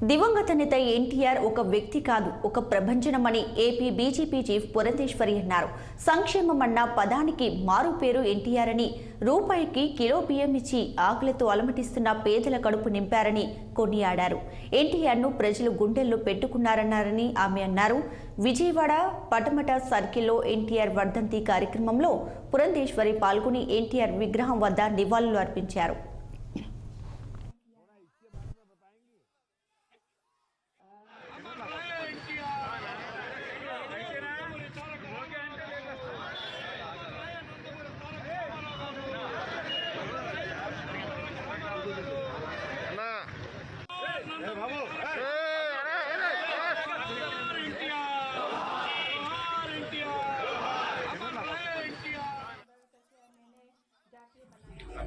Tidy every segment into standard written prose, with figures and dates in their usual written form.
దివంగత నేత ఎన్టీఆర్ ఒక వ్యక్తి కాదు, ఒక ప్రభంజనమని ఏపీ బీజేపీ చీఫ్ పురంధేశ్వరి అన్నారు. సంక్షేమం అన్న పదానికి మారు పేరు ఎన్టీఆర్ అని, రూపాయికి కిలో బియ్యం ఇచ్చి ఆకలితో అలమటిస్తున్న పేదల కడుపు నింపారని కొనియాడారు. ఎన్టీఆర్ను ప్రజలు గుండెల్లో పెట్టుకున్నారన్నారని ఆమె అన్నారు. విజయవాడ పటమట సర్కిల్లో ఎన్టీఆర్ వర్ధంతి కార్యక్రమంలో పురంధేశ్వరి పాల్గొని ఎన్టీఆర్ విగ్రహం వద్ద నివాళులు అర్పించారు.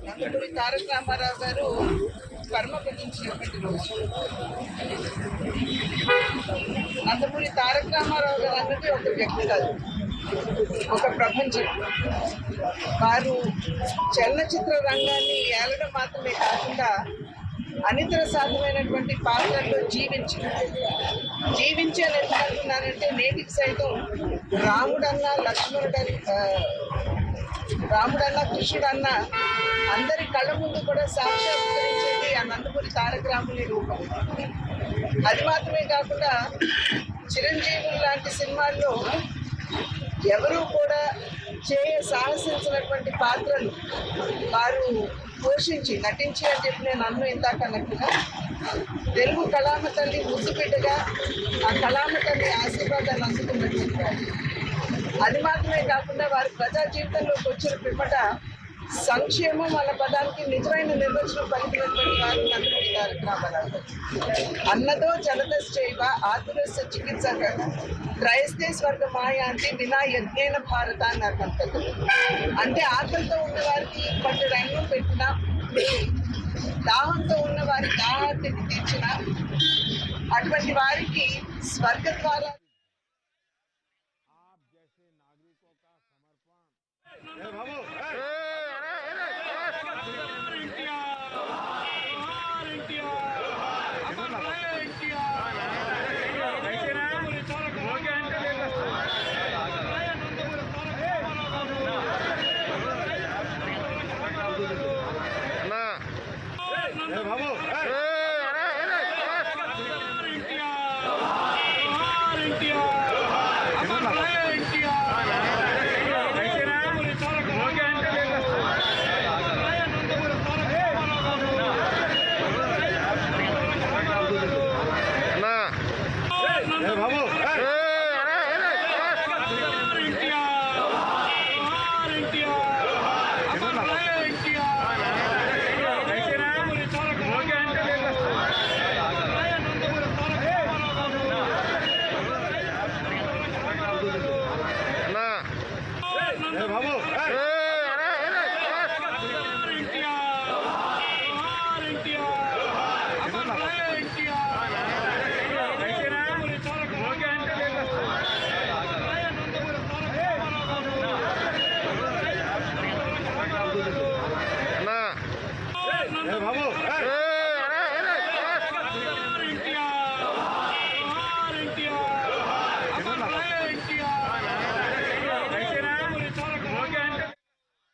నందమూరి తారక రామారావు గారు కర్మపదించినటువంటి రోజు. నందమూరి తారక రామారావు గారు అన్నది ఒక వ్యక్తి కాదు, ఒక ప్రపంచం. వారు చలనచిత్ర రంగాన్ని ఏలడం మాత్రమే కాకుండా అనితర సాధ్యమైనటువంటి పాత్రల్లో జీవించాలని ఎందుకంటున్నారంటే నేటికి సైతం రాముడన్నా కృష్ణుడన్నా అందరి కళ్ళ ముందు కూడా సాక్షాత్కరించేది ఆ నందమూరి తారక రాముని రూపం. అది మాత్రమే కాకుండా చిరంజీవులు లాంటి సినిమాల్లో ఎవరూ కూడా సాహసించినటువంటి పాత్రలు వారు పోషించి నటించి అని చెప్పి నేను ఇందాక అన్నట్టుగా తెలుగు కళామ తల్లి ముద్దు బిడ్డగా ఆ కళామ తల్లి ఆశీర్వాదాలు అందుకున్నట్టు. అది మాత్రమే కాకుండా వారి ప్రజా జీవితంలోకి వచ్చిన పిమ్మట సంక్షేమం అన్న పదానికి నిజమైన నిర్వచనం పలికినటువంటి వారు నందమూరి తారక రామారావు. అన్నదో జలదశ్చైవ ఆతురస్య చికిత్స త్రయస్తే స్వర్గ మాయాంతి వినా యజ్ఞేన భారత అన్నారు కంటకులు. అంటే ఆకలితో ఉన్న వారికి పట్టెడు అన్నం పెట్టినా, దాహంతో ఉన్న వారి దాహాన్ని తీర్చిన అటువంటి వారికి స్వర్గ ద్వారా